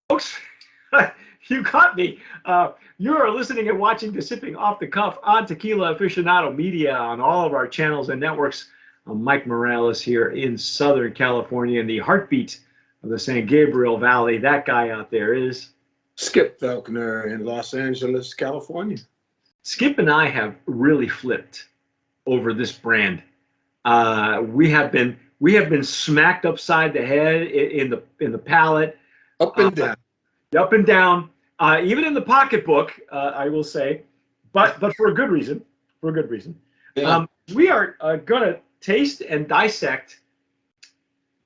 Folks, you caught me. You are listening and watching to Sipping Off the Cuff on Tequila Aficionado Media on all of our channels and networks. I'm Mike Morales here in Southern California in the heartbeat of the San Gabriel Valley. That guy out there is Skip Falconer in Los Angeles, California. Skip and I have really flipped over this brand. We have been smacked upside the head in the palate. Up and down. Up and down, even in the pocketbook, I will say, but for a good reason. For a good reason. Yeah. We are going to taste and dissect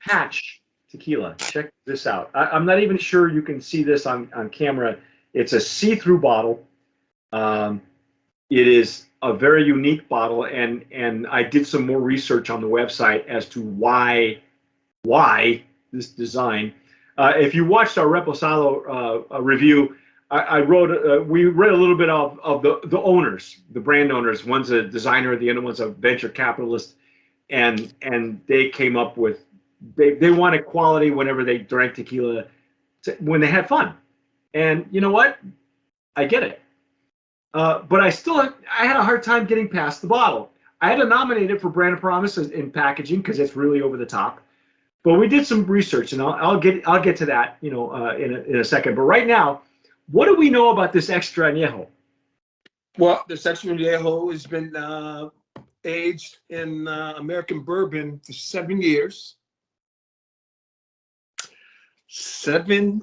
Patsch tequila. Check this out. I'm not even sure you can see this on camera. It's a see-through bottle. It is a very unique bottle, and I did some more research on the website as to why this design. If you watched our Reposado review, we read a little bit of the owners, the brand owners. One's a designer, the other one's a venture capitalist, and they came up with they wanted quality whenever they drank tequila, when they had fun. And you know what? I get it. But I had a hard time getting past the bottle. I had to nominate it for Brand of Promise in packaging because it's really over the top. But we did some research, and I'll get to that, in a second. But right now, what do we know about this Extra Anejo? Well, this Extra Anejo has been aged in American bourbon for 7 years. 7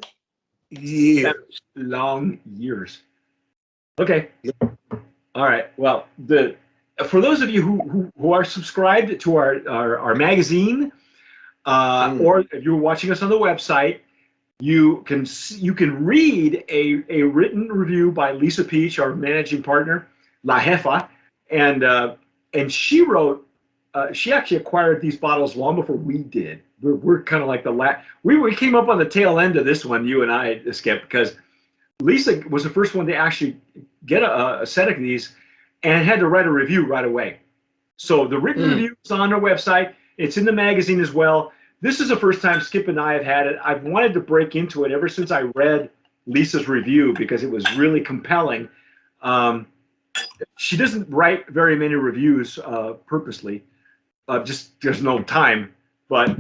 years. Long years. Okay. All right. Well, for those of you who are subscribed to our magazine, or if you're watching us on the website, you can read a written review by Lisa Peach, our managing partner, La Jefa, and she wrote. She actually acquired these bottles long before we did. We're kind of like we came up on the tail end of this one, you and I, Skip, because Lisa was the first one to actually get a set of these and had to write a review right away. So the written review is on our website. It's in the magazine as well. This is the first time Skip and I have had it. I've wanted to break into it ever since I read Lisa's review because it was really compelling. She doesn't write very many reviews purposely. Just there's no time. But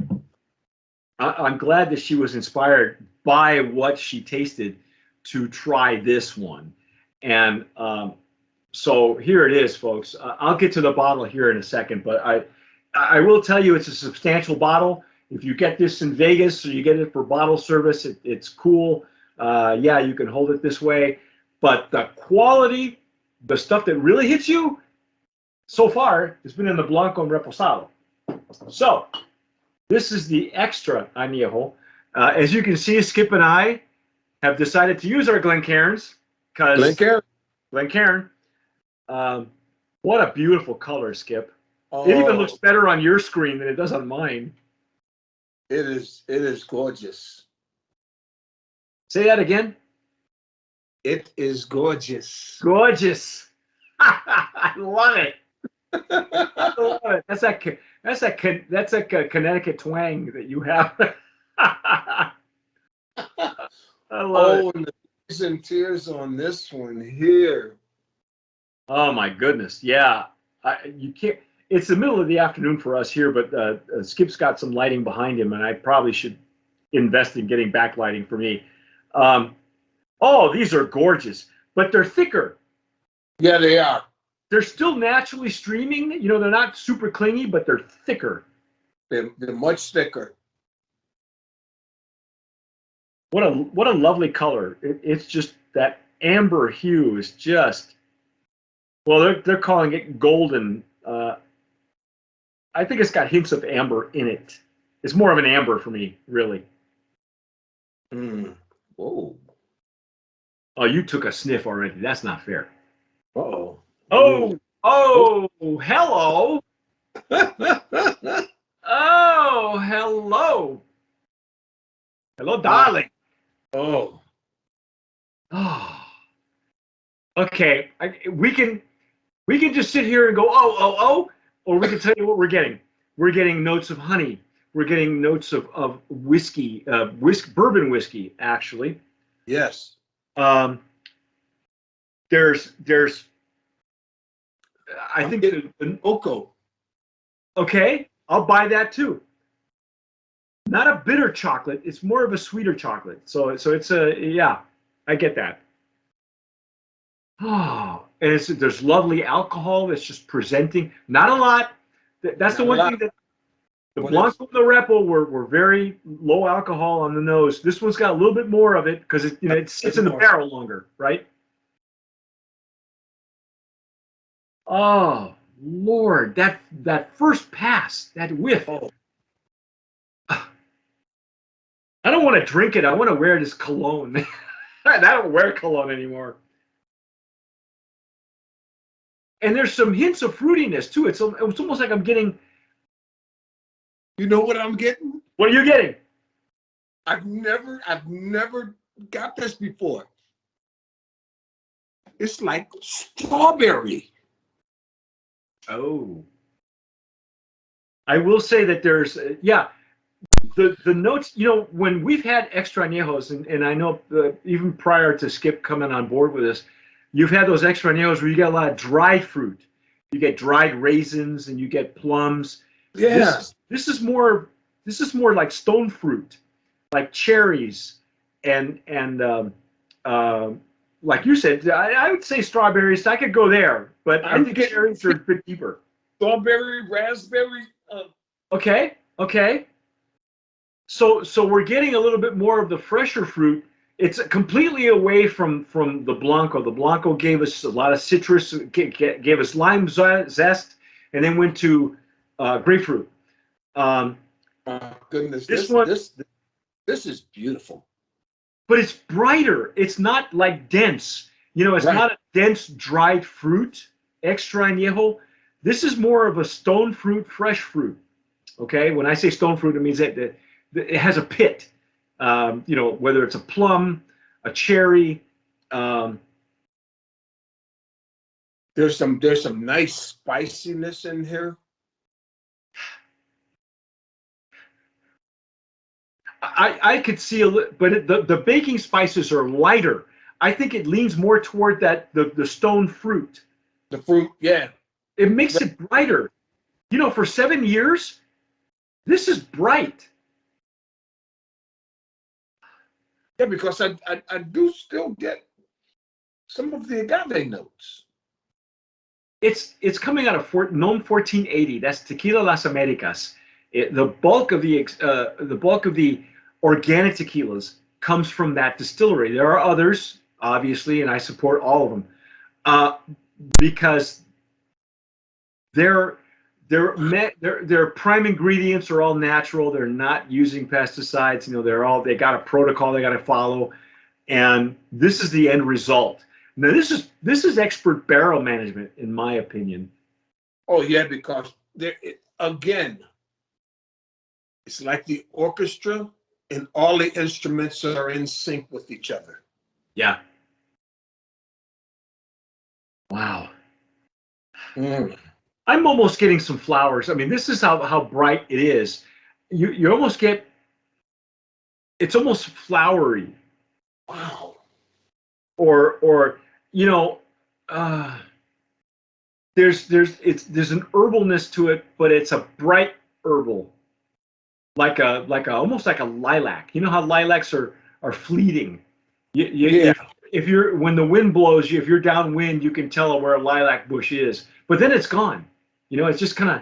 I'm glad that she was inspired by what she tasted to try this one. And so here it is, folks. I'll get to the bottle here in a second, but I will tell you it's a substantial bottle. If you get this in Vegas or you get it for bottle service, it's cool. Yeah, you can hold it this way. But the quality, the stuff that really hits you so far has been in the Blanco and Reposado. So this is the Extra Anejo. As you can see, Skip and I have decided to use our Glencairns. Glencairn. What a beautiful color, Skip. Oh, it even looks better on your screen than it does on mine. It is gorgeous. Say that again. It is gorgeous. Gorgeous. I love it. I love it. That's a Connecticut twang that you have. I love it. And the tears and tears on this one here. Oh my goodness. Yeah. You can't. It's the middle of the afternoon for us here, but Skip's got some lighting behind him, and I probably should invest in getting backlighting for me. Oh, these are gorgeous, but they're thicker. Yeah, they are. They're still naturally streaming. They're not super clingy, but they're thicker. They're much thicker. What a lovely color. It's just that amber hue is just, well, they're calling it golden. I think it's got hints of amber in it. It's more of an amber for me, really. Whoa. Oh, you took a sniff already. That's not fair. Uh-oh. Oh, hello. Oh, hello. Hello, darling. Oh. Okay. We can just sit here and go, or we can tell you what we're getting. We're getting notes of honey. We're getting notes of whiskey, bourbon whiskey, actually. Yes. Um, there's I I'm think getting an Oko. okay, I'll buy that too. Not a bitter chocolate, it's more of a sweeter chocolate. So it's a yeah, I get that. Oh, and there's lovely alcohol that's just presenting. Not a lot. That's the Not a one lot, thing that the but it's Blanco and the Repo were very low alcohol on the nose. This one's got a little bit more of it because it sits in the more. barrel longer, right? Oh Lord, that first pass, that whiff. Oh, I don't want to drink it. I want to wear this cologne. I don't wear cologne anymore. And there's some hints of fruitiness too. It's almost like I'm getting. you know what I'm getting? What are you getting? I've never got this before. It's like strawberry. Oh, I will say that there's yeah, the notes. You know, when we've had extra añejos, and I know even prior to Skip coming on board with us, you've had those extra añejos where you get a lot of dried fruit. You get dried raisins and you get plums. Yeah. This is more like stone fruit, like cherries and like you said, I would say strawberries. I could go there, but I I'm think getting cherries are a bit deeper. strawberry, raspberry. Okay, okay. So we're getting a little bit more of the fresher fruit. It's completely away from the Blanco. The Blanco gave us a lot of citrus, gave us lime zest, and then went to grapefruit. Um, Goodness, this one, this is beautiful. but it's brighter. It's not like dense. You know, it's Right. not a dense dried fruit, extra añejo. This is more of a stone fruit, fresh fruit. Okay, when I say stone fruit, it means that it has a pit. You know, whether it's a plum, a cherry. Um, There's some nice spiciness in here. I could see a little, but the baking spices are lighter. I think it leans more toward that the stone fruit. The fruit, yeah. It makes it brighter. You know, for 7 years, this is bright. Yeah, because I do still get some of the agave notes. It's coming out of Nome 1480. That's Tequila Las Americas. The bulk of the organic tequilas comes from that distillery. There are others, obviously, and I support all of them uh, because their their prime ingredients are all natural. They're not using pesticides. You know, they got a protocol they got to follow, and this is the end result. Now, this is expert barrel management, in my opinion. Oh yeah, because again, it's like the orchestra, and all the instruments are in sync with each other. Yeah. Wow. Mm. I'm almost getting some flowers. I mean, this is how bright it is. You almost get it's almost flowery, Wow. or you know, uh, there's an herbalness to it, but it's a bright herbal, like a almost like a lilac. You know how lilacs are fleeting. Yeah. If you're when the wind blows you, if you're downwind, you can tell where a lilac bush is, but then it's gone. You know, it's just kind of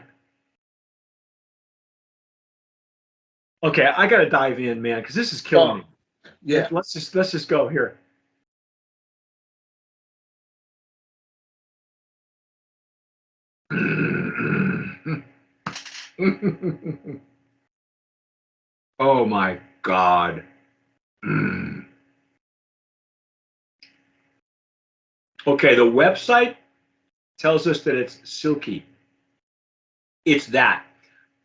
okay. I got to dive in, man, because this is killing Oh, me. yeah. Let's just go here. Oh my God. Okay, the website tells us that it's silky. It's that,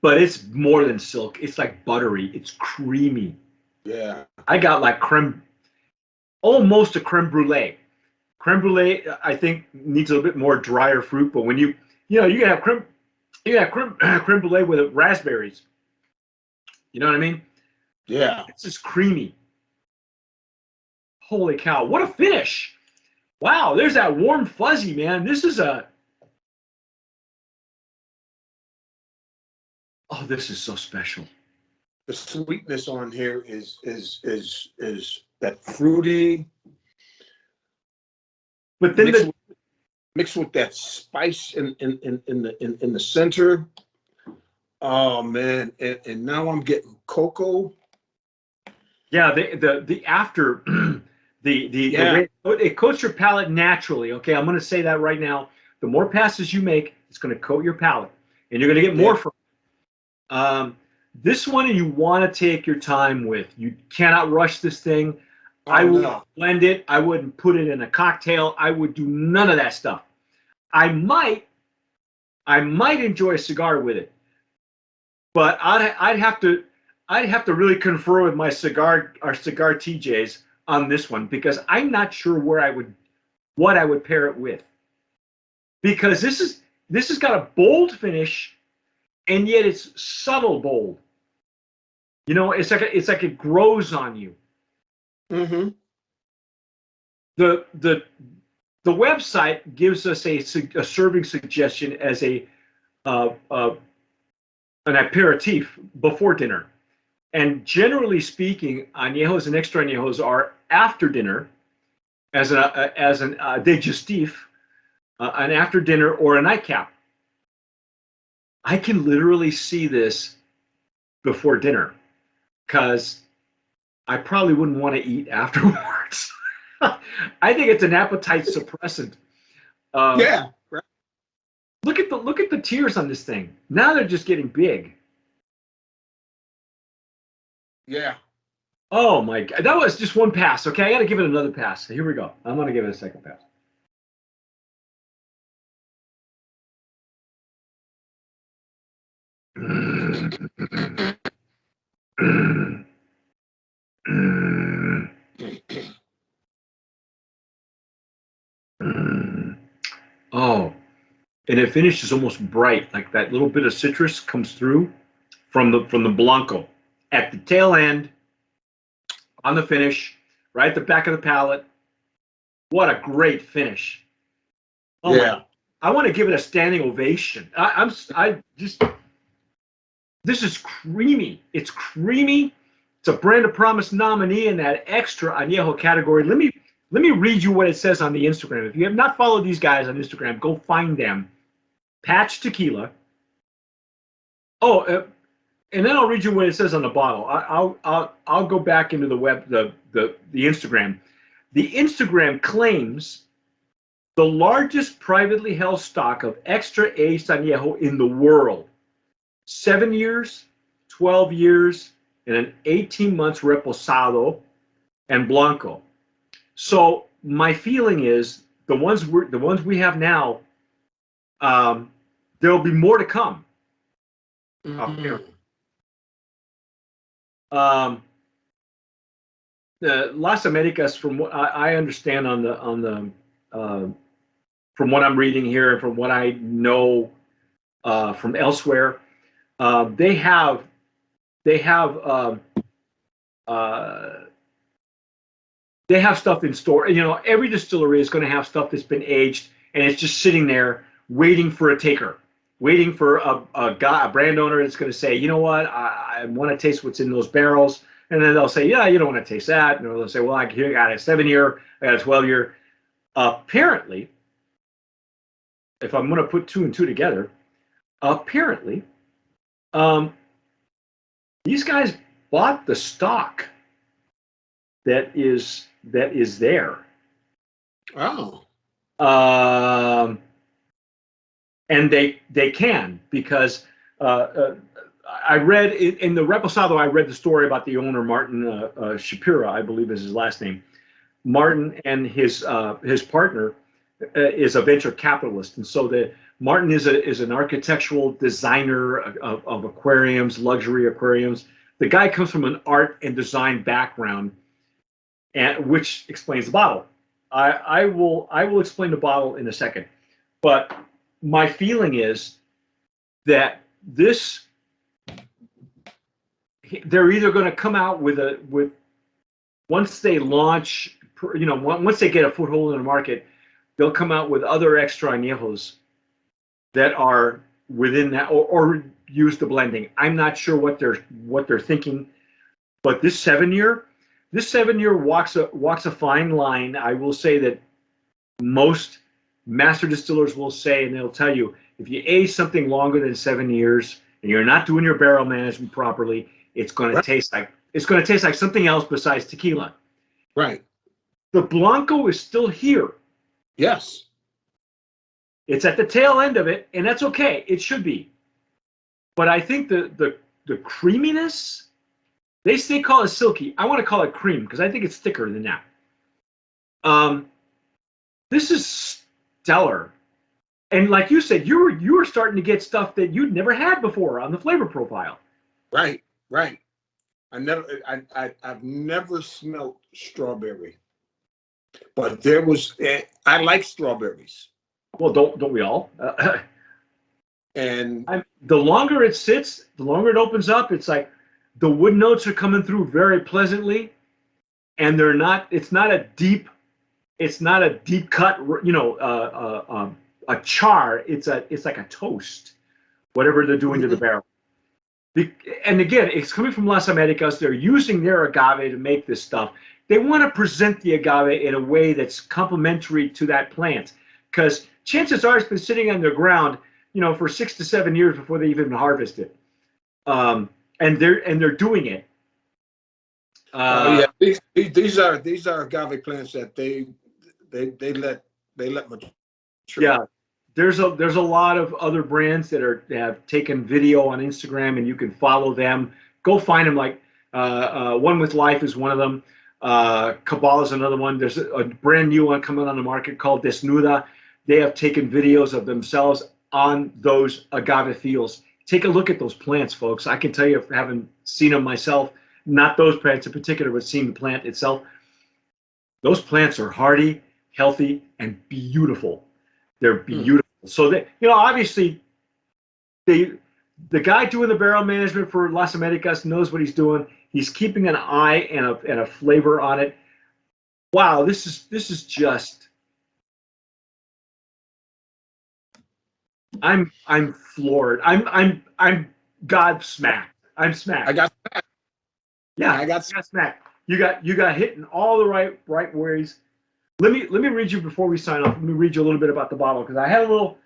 but it's more than silk. It's like buttery. It's creamy. Yeah. I got like creme, almost a creme brulee. Creme brulee, I think, needs a little bit more drier fruit, but when you know, you can have creme brulee with raspberries. You know what I mean? Yeah. It's just creamy. Holy cow! What a finish! Wow, there's that warm fuzzy, man. This is a. Oh, this is so special. The sweetness on here is that fruity, But then mixed with that spice in the center. Oh man, and now I'm getting cocoa. yeah, the after the way it coats your palate naturally. Okay, I'm going to say that right now. The more passes you make, it's going to coat your palate, and you're going to get more from it. This one you want to take your time with. You cannot rush this thing. Oh, I would no. blend it. I wouldn't put it in a cocktail. I would do none of that stuff. I might enjoy a cigar with it, but I'd have to really confer with our cigar TJs on this one, because I'm not sure what I would pair it with, because this has got a bold finish, and yet it's subtle bold. You know, it's like it grows on you. Mm-hmm. The website gives us a serving suggestion as an aperitif before dinner, and generally speaking, añejos and extra añejos are after dinner, as an digestif, an after dinner or a nightcap. I can literally see this before dinner, because I probably wouldn't want to eat afterwards. I think it's an appetite suppressant. Yeah. Right. Look at the tears on this thing. Now they're just getting big. Yeah. Oh my God, that was just one pass. Okay, I got to give it another pass. Here we go. I'm gonna give it a second pass. Oh, and it finishes almost bright, like that little bit of citrus comes through from the Blanco at the tail end, on the finish, right at the back of the palate. What a great finish! Oh Yeah. I want to give it a standing ovation. This is creamy. It's creamy. It's a Brand of Promise nominee in that extra añejo category. Let me read you what it says on the Instagram. If you have not followed these guys on Instagram, go find them. Patsch Tequila. Oh, and then I'll read you what it says on the bottle. I'll go back into the Instagram. The Instagram claims the largest privately held stock of extra aged añejo in the world. 7 years, 12 years, and an 18 months reposado and blanco. So my feeling is the ones we have now, there will be more to come. Mm-hmm. Las Americas, from what I understand from what I'm reading here and from what I know from elsewhere, they have stuff in store. You know, every distillery is going to have stuff that's been aged and it's just sitting there waiting for a taker, waiting for a brand owner that's going to say, you know what, I want to taste what's in those barrels. And then they'll say, yeah, you don't want to taste that. And they'll say, well, I got a 7-year, I got a 12-year. Apparently, if I'm going to put 2 and 2 together, apparently, these guys bought the stock that is there. Oh. And they can, because I read in the Reposado, I read the story about the owner, Martin Shapira, I believe is his last name. Martin and his partner is a venture capitalist, and so Martin is an architectural designer of aquariums, luxury aquariums. The guy comes from an art and design background, and which explains the bottle. I will explain the bottle in a second, but my feeling is that they're either going to come out with once they launch, once they get a foothold in the market, they'll come out with other extra añejos that are within that, or use the blending. I'm not sure what they're thinking, but this 7-year walks a fine line. I will say that most master distillers will say, and they'll tell you, if you age something longer than 7 years and you're not doing your barrel management properly, it's going to taste like something else besides tequila. Right. The Blanco is still here. Yes. It's at the tail end of it, and that's okay. It should be. But I think the creaminess, they call it silky. I want to call it cream because I think it's thicker than that. This is stellar. And like you said, you were starting to get stuff that you'd never had before on the flavor profile. Right. I've never smelled strawberry, but there was. I like strawberries. Well, don't we all? And the longer it sits, the longer it opens up. It's like the wood notes are coming through very pleasantly, and they're not. It's not a deep cut. A char. It's like a toast, whatever they're doing to the barrel. And again, it's coming from Las Americas. They're using their agave to make this stuff. They want to present the agave in a way that's complementary to that plant, because chances are it's been sitting on the ground, for 6 to 7 years before they even harvest it. And they're doing it. Yeah, these are agave plants that they let mature. Yeah, there's a lot of other brands that have taken video on Instagram, and you can follow them. Go find them. Like One with Life is one of them. Cabal is another one. There's a brand new one coming on the market called Desnuda. They have taken videos of themselves on those agave fields. Take a look at those plants, folks. I can tell you, if I haven't seen them myself, not those plants in particular, but seen the plant itself, those plants are hardy, healthy, and beautiful. They're beautiful. So they, obviously, the guy doing the barrel management for Las Americas knows what he's doing. He's keeping an eye and a flavor on it. Wow, this is just. I'm floored. I'm gobsmacked. I'm smacked. I got smacked. Yeah, I got smacked. You got hit in all the right ways. Let me read you before we sign off. Let me read you a little bit about the bottle, because I had a little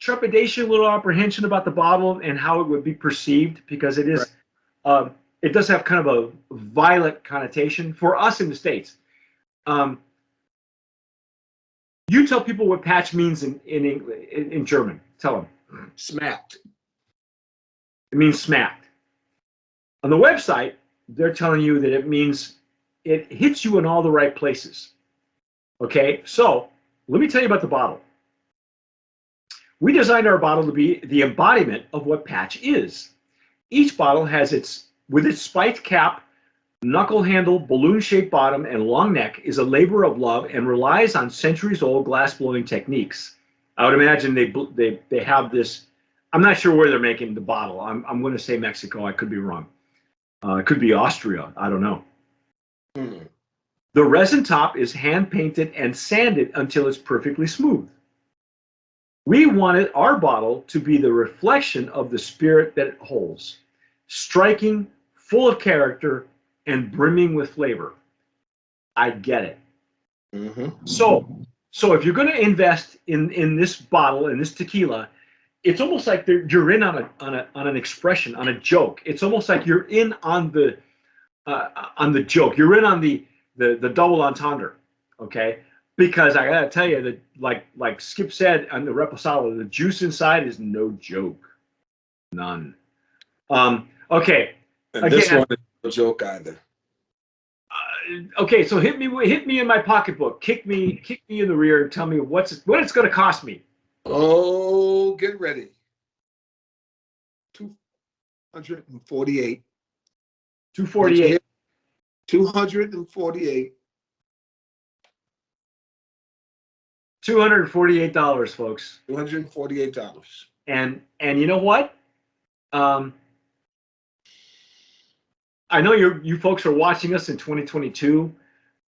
trepidation, a little apprehension about the bottle and how it would be perceived, because it is it does have kind of a violent connotation for us in the States. You tell people what patch means in German. Tell them. Smacked. It means smacked. On the website, they're telling you that it means it hits you in all the right places. Okay, so let me tell you about the bottle. We designed our bottle to be the embodiment of what patch is. Each bottle has with its spiked cap, knuckle handle, balloon-shaped bottom, and long neck, is a labor of love and relies on centuries-old glass-blowing techniques. I would imagine they have this. I'm not sure where they're making the bottle. I'm going to say Mexico. I could be wrong. It could be Austria. I don't know. The resin top is hand-painted and sanded until it's perfectly smooth. We wanted our bottle to be the reflection of the spirit that it holds, striking, full of character, and brimming with flavor. I get it. So if you're going to invest in this bottle, in this tequila, it's almost like you're in on an expression, on a joke. It's almost like you're in on the joke. You're in on the double entendre, okay? Because I gotta tell you that, like Skip said on the Reposado, the juice inside is no joke, none. Okay. And again, this one is no joke either. Okay, so hit me in my pocketbook, kick me in the rear, and tell me what it's going to cost me. Oh, get ready. 248. 248. 248. $248, folks. $248. And you know what? I know you folks are watching us in 2022.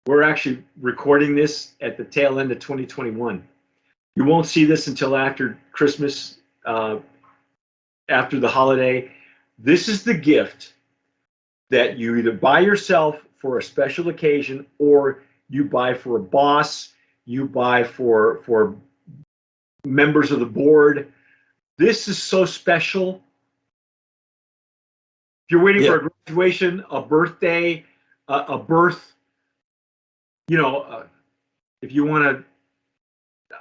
We're actually recording this at the tail end of 2021. You won't see this until after Christmas, after the holiday. This is the gift that you either buy yourself for a special occasion, or you buy for a boss, you buy for members of the board. This is so special. If you're waiting for a graduation, a birthday, a birth, if you want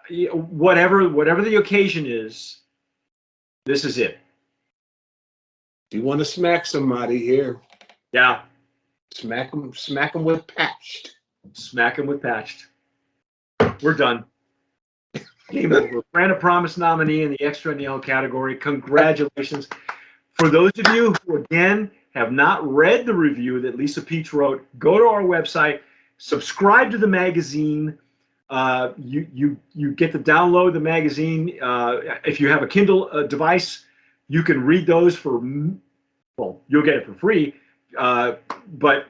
to, whatever the occasion is, this is it. You want to smack somebody here? Yeah. Smack them with Patsch. Smack them with Patsch. We're done. Game over. Brand of Promise nominee in the Extra Anejo category. Congratulations. For those of you who, again, have not read the review that Lisa Peach wrote, go to our website, subscribe to the magazine. You get to download the magazine. If you have a Kindle device, you can read those well, you'll get it for free. But,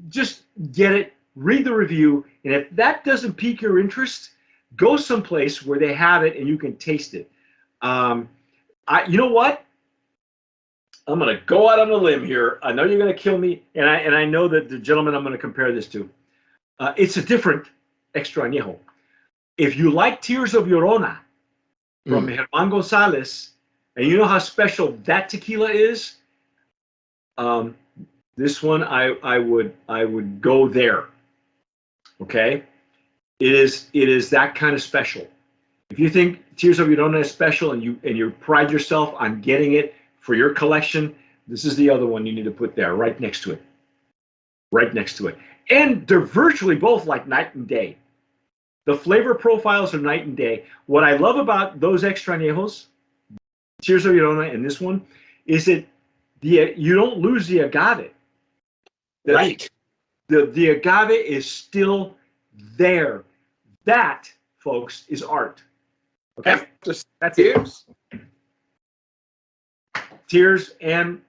just get it, read the review, and if that doesn't pique your interest, go someplace where they have it and you can taste it. You know what? I'm going to go out on a limb here. I know you're going to kill me, and I know that the gentleman I'm going to compare this to, it's a different Extra Añejo. If you like Tears of Llorona from Germán González, and you know how special that tequila is, this one I would go there. Okay, it is that kind of special. If you think Tears of Llorona is special and you pride yourself on getting it for your collection, this is the other one you need to put there, right next to it. Right next to it. And they're virtually both like night and day. The flavor profiles are night and day. What I love about those Extra Añejos, Tears of Llorona and this one, is that you don't lose the agave. Right. The agave is still there. That, folks, is art. Okay, that's Tears. Tears and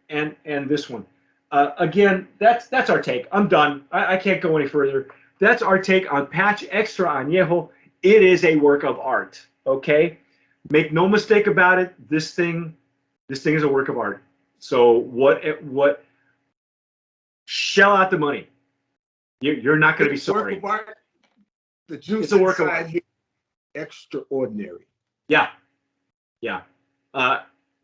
this one. Again, that's our take. I'm done. I can't go any further. That's our take on Patsch Extra Añejo. It is a work of art. Okay, make no mistake about it. This thing is a work of art. So what? Shell out the money. You're not going to be sorry. Work of art. The juice it's a work of art. Extraordinary. Yeah.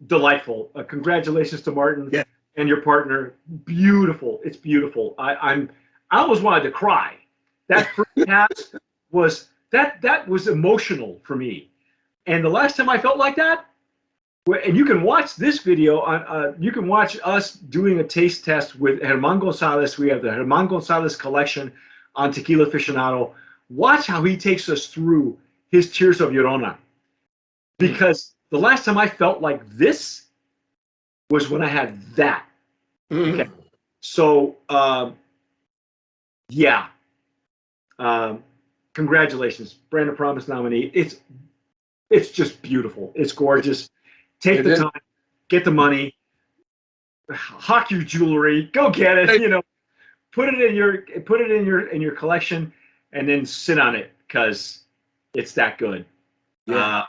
Delightful. Congratulations to Martin and your partner. Beautiful. It's beautiful. I almost wanted to cry. That first pass was that was emotional for me. And the last time I felt like that, and you can watch this video on. You can watch us doing a taste test with Germán González. We have the Germán González collection on Tequila Aficionado. Watch how he takes us through his Tears of Llorona. Because the last time I felt like this was when I had that. Okay. So, congratulations, Brand of Promise nominee. It's just beautiful. It's gorgeous. Take the time, get the money, hawk your jewelry, go get it. Put it in your collection, and then sit on it because it's that good. Yeah.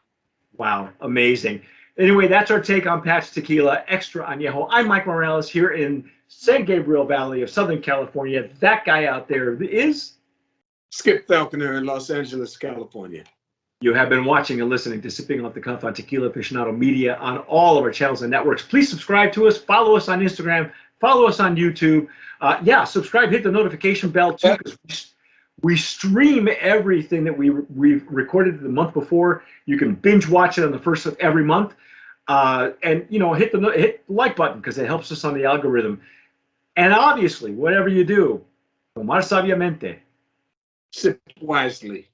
Wow, amazing. Anyway, that's our take on Patsch Tequila Extra Añejo. I'm Mike Morales here in San Gabriel Valley of Southern California. That guy out there is Skip Falconer in Los Angeles, California. You have been watching and listening to Sipping Off the Cuff on Tequila Aficionado Media on all of our channels and networks. Please subscribe to us. Follow us on Instagram. Follow us on YouTube. Subscribe. Hit the notification bell, too, because we stream everything that we've recorded the month before. You can binge watch it on the first of every month. And hit the like button because it helps us on the algorithm. And obviously, whatever you do, tomar sabiamente. Sip wisely.